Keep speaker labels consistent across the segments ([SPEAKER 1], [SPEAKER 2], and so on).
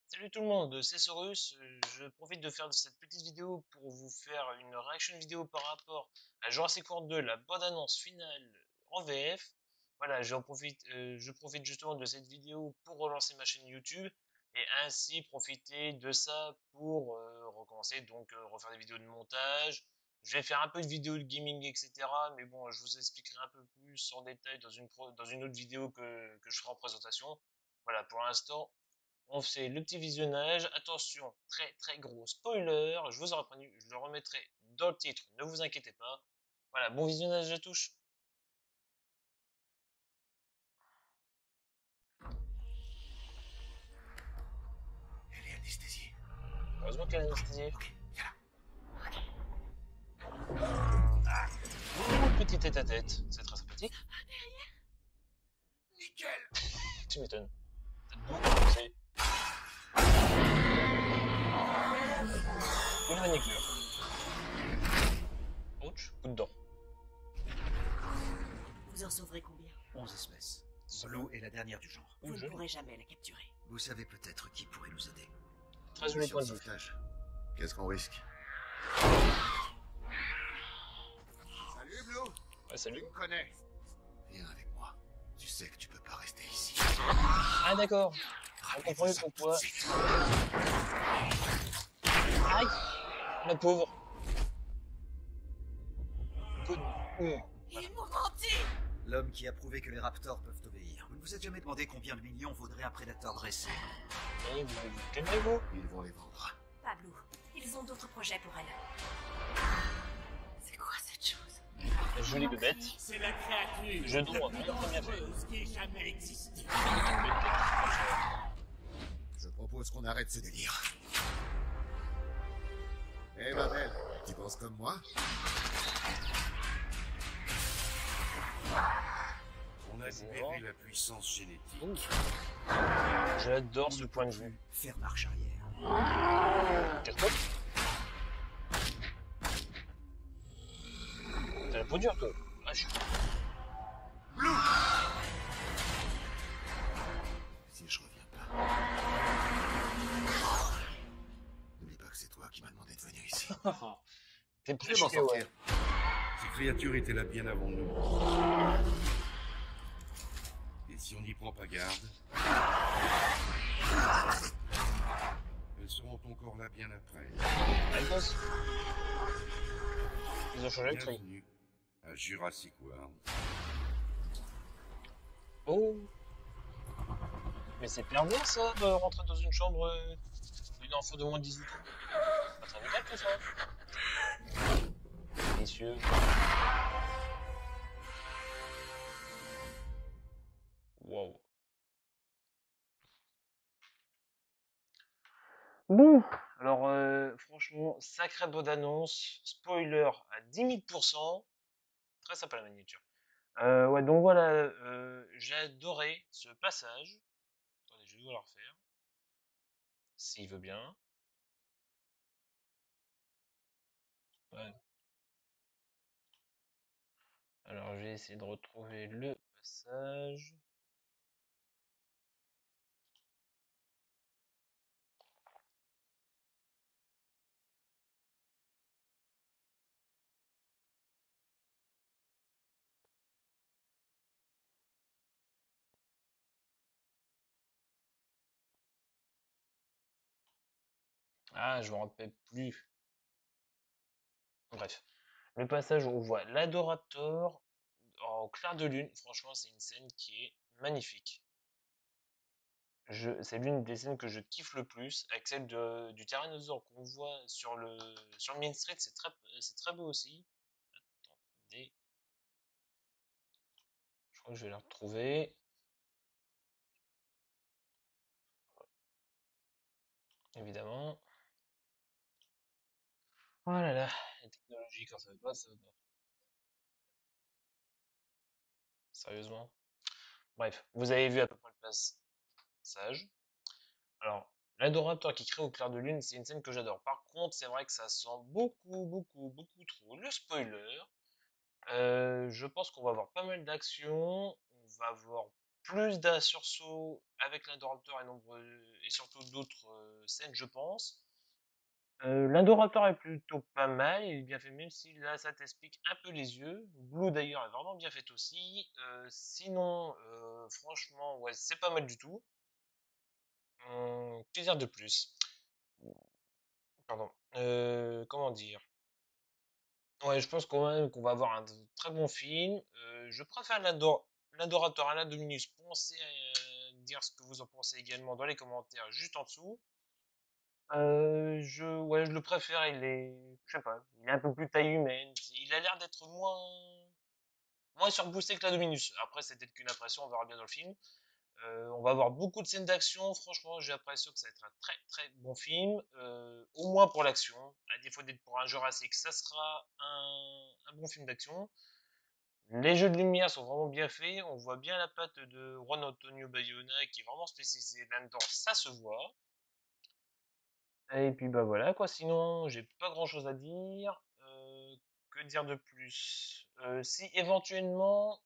[SPEAKER 1] Salut tout le monde, c'est Sorus. Je profite de faire cette petite vidéo pour vous faire une réaction vidéo par rapport à Jurassic World 2, la bande-annonce finale en VF. Voilà, je profite justement de cette vidéo pour relancer ma chaîne YouTube et ainsi profiter de ça pour recommencer, donc refaire des vidéos de montage. Je vais faire un peu de vidéos de gaming, etc. Mais bon, je vous expliquerai un peu plus en détail dans une autre vidéo que je ferai en présentation. Voilà, pour l'instant, on fait le petit visionnage. Attention, très très gros spoiler. Je vous aurais prévenu, je le remettrai dans le titre, ne vous inquiétez pas. Voilà, bon visionnage à tous.
[SPEAKER 2] Elle est anesthésiée.
[SPEAKER 1] Heureusement qu'elle est anesthésiée.
[SPEAKER 2] Ok, viens
[SPEAKER 1] Petit tête à tête, c'est très sympathique.
[SPEAKER 2] là. Nickel.
[SPEAKER 1] Tu m'étonnes. C'est une manicure. Ouch, coup de dent.
[SPEAKER 3] Vous en sauverez combien?
[SPEAKER 2] 11 espèces. Blue est la dernière du genre.
[SPEAKER 3] Vous ne pourrez jamais la capturer.
[SPEAKER 2] Vous savez peut-être qui pourrait nous aider.
[SPEAKER 1] Très joli
[SPEAKER 2] Mission
[SPEAKER 1] point
[SPEAKER 2] de
[SPEAKER 1] de vue.
[SPEAKER 2] sauvetage. Qu'est-ce qu'on risque? Salut Blue.
[SPEAKER 1] Ouais, salut.
[SPEAKER 2] Tu me connais. Viens avec moi. Tu sais que tu peux pas rester ici.
[SPEAKER 1] Ah d'accord. On comprend mieux pourquoi. Aïe, la pauvre. Good.
[SPEAKER 3] Ils m'ont menti!
[SPEAKER 2] L'homme qui a prouvé que les raptors peuvent obéir. Vous ne vous êtes jamais demandé combien de millions vaudrait un prédateur dressé?
[SPEAKER 1] Et vous calmez-vous.
[SPEAKER 2] Ils vont les vendre.
[SPEAKER 3] Pablo, ils ont d'autres projets pour elle. C'est quoi cette chose?
[SPEAKER 1] La jolie bébête.
[SPEAKER 4] C'est la créature
[SPEAKER 1] Je dois
[SPEAKER 4] la plus
[SPEAKER 1] bien première
[SPEAKER 4] dangereuse qui ait jamais existé.
[SPEAKER 2] Je propose qu'on arrête ce délire. Hé ma belle, tu penses comme moi?
[SPEAKER 4] On a libéré la puissance génétique.
[SPEAKER 1] J'adore ce point de vue.
[SPEAKER 2] Faire marche arrière.
[SPEAKER 1] Casse-toi. T'as la peau dure, toi. Ah,
[SPEAKER 2] Si je reviens pas. N'oublie pas que c'est toi qui m'as demandé de venir ici.
[SPEAKER 1] T'es
[SPEAKER 2] Je
[SPEAKER 1] plus
[SPEAKER 2] vais m'en
[SPEAKER 1] chier, ouais.
[SPEAKER 2] sortir.
[SPEAKER 4] Ces créatures étaient là bien avant nous. Et si on n'y prend pas garde, elles seront encore là bien après.
[SPEAKER 1] Alphonse. Ils ont changé le tri.
[SPEAKER 4] Bienvenue à Jurassic World.
[SPEAKER 1] Oh. Mais c'est pervers, ça, de rentrer dans une chambre d'une enfant de moins de 18 ans. Pas très amical, tout ça. Messieurs. Wow. Bon, alors franchement, sacrée bonne annonce, spoiler à 10 000%, très sympa la miniature. Ouais, donc voilà, j'ai adoré ce passage. Attendez, je vais vous le refaire, s'il veut bien. Ouais. Alors, je vais essayer de retrouver le passage. Ah, je me rappelle plus. Bref, le passage où on voit l'Adoraptor en clair de lune. Franchement, c'est une scène qui est magnifique. C'est l'une des scènes que je kiffe le plus, avec celle du tyrannosaure qu'on voit sur le Main Street, c'est très beau aussi. Attendez, je crois que je vais la retrouver. Évidemment. Oh là là, la technologie, quand ça veut pas, ça veut pas. Sérieusement. Bref, vous avez vu à peu près le passage. Alors, l'adorateur qui crie au clair de lune, c'est une scène que j'adore. Par contre, c'est vrai que ça sent beaucoup trop le spoiler. Je pense qu'on va avoir pas mal d'action, on va avoir plus d'un sursaut avec l'Indoraptor et surtout d'autres scènes, je pense. L'Indoraptor est plutôt pas mal, il est bien fait, même si là ça t'explique un peu les yeux. Blue d'ailleurs est vraiment bien fait aussi. Sinon, franchement, ouais, c'est pas mal du tout. Que dire de plus? Pardon. Comment dire? Ouais, je pense quand même qu'on va avoir un très bon film. Je préfère l'Indoraptor à l'Indominus. Pensez à dire ce que vous en pensez également dans les commentaires juste en dessous. Ouais, je le préfère. Je sais pas, il est un peu plus taille humaine. Il a l'air d'être moins surboosté que l'Indominus. Après, c'est peut-être qu'une impression. On verra bien dans le film. On va avoir beaucoup de scènes d'action. Franchement, j'ai l'impression que ça va être un très très bon film. Au moins pour l'action. À défaut d'être pour un Jurassic, ça sera un bon film d'action. Les jeux de lumière sont vraiment bien faits. On voit bien la patte de Juan Antonio Bayona qui est vraiment spécialisé là-dedans. Ça se voit. Et puis bah voilà quoi. Sinon, j'ai pas grand-chose à dire. Que dire de plus? Si éventuellement,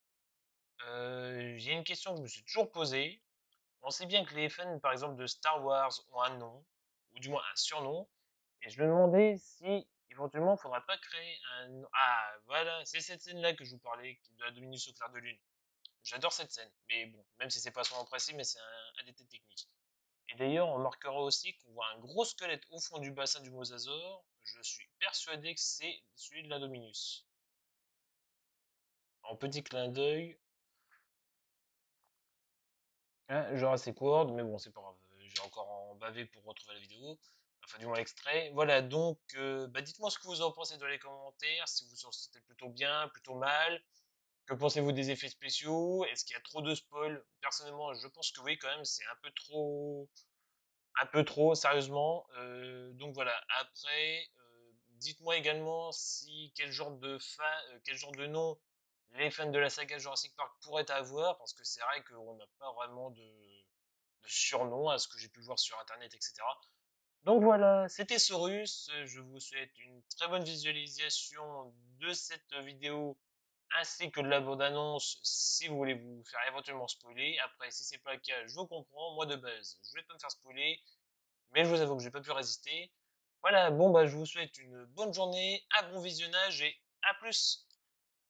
[SPEAKER 1] j'ai une question que je me suis toujours posée. On sait bien que les fans, par exemple, de Star Wars ont un nom, ou du moins un surnom, et je me demandais si, éventuellement, il ne faudrait pas créer un... Ah, voilà, c'est cette scène-là que je vous parlais, de la Dominus au clair de lune. J'adore cette scène, mais bon, même si c'est pas son nom précis, mais c'est un détail technique. Et d'ailleurs, on remarquera aussi qu'on voit un gros squelette au fond du bassin du Mosasaur. Je suis persuadé que c'est celui de la Dominus. En petit clin d'œil, hein, Jurassic World, mais bon, c'est pas grave. J'ai encore en bavé pour retrouver la vidéo. Enfin, du moins l'extrait. Voilà, donc, bah, dites-moi ce que vous en pensez dans les commentaires. Si vous en sentez plutôt bien, plutôt mal. Que pensez-vous des effets spéciaux? Est-ce qu'il y a trop de spoil? Personnellement, je pense que oui, quand même. C'est un peu trop. Un peu trop, sérieusement. Donc voilà. Après, dites-moi également si quel genre de nom les fans de la saga Jurassic Park pourraient avoir, parce que c'est vrai qu'on n'a pas vraiment de surnom à ce que j'ai pu voir sur internet, etc. Donc voilà, c'était Saurus. Je vous souhaite une très bonne visualisation de cette vidéo ainsi que de la bande-annonce si vous voulez vous faire éventuellement spoiler. Après, si c'est pas le cas, je vous comprends. Moi de base, je vais pas me faire spoiler, mais je vous avoue que j'ai pas pu résister. Voilà, bon bah je vous souhaite une bonne journée, un bon visionnage et à plus.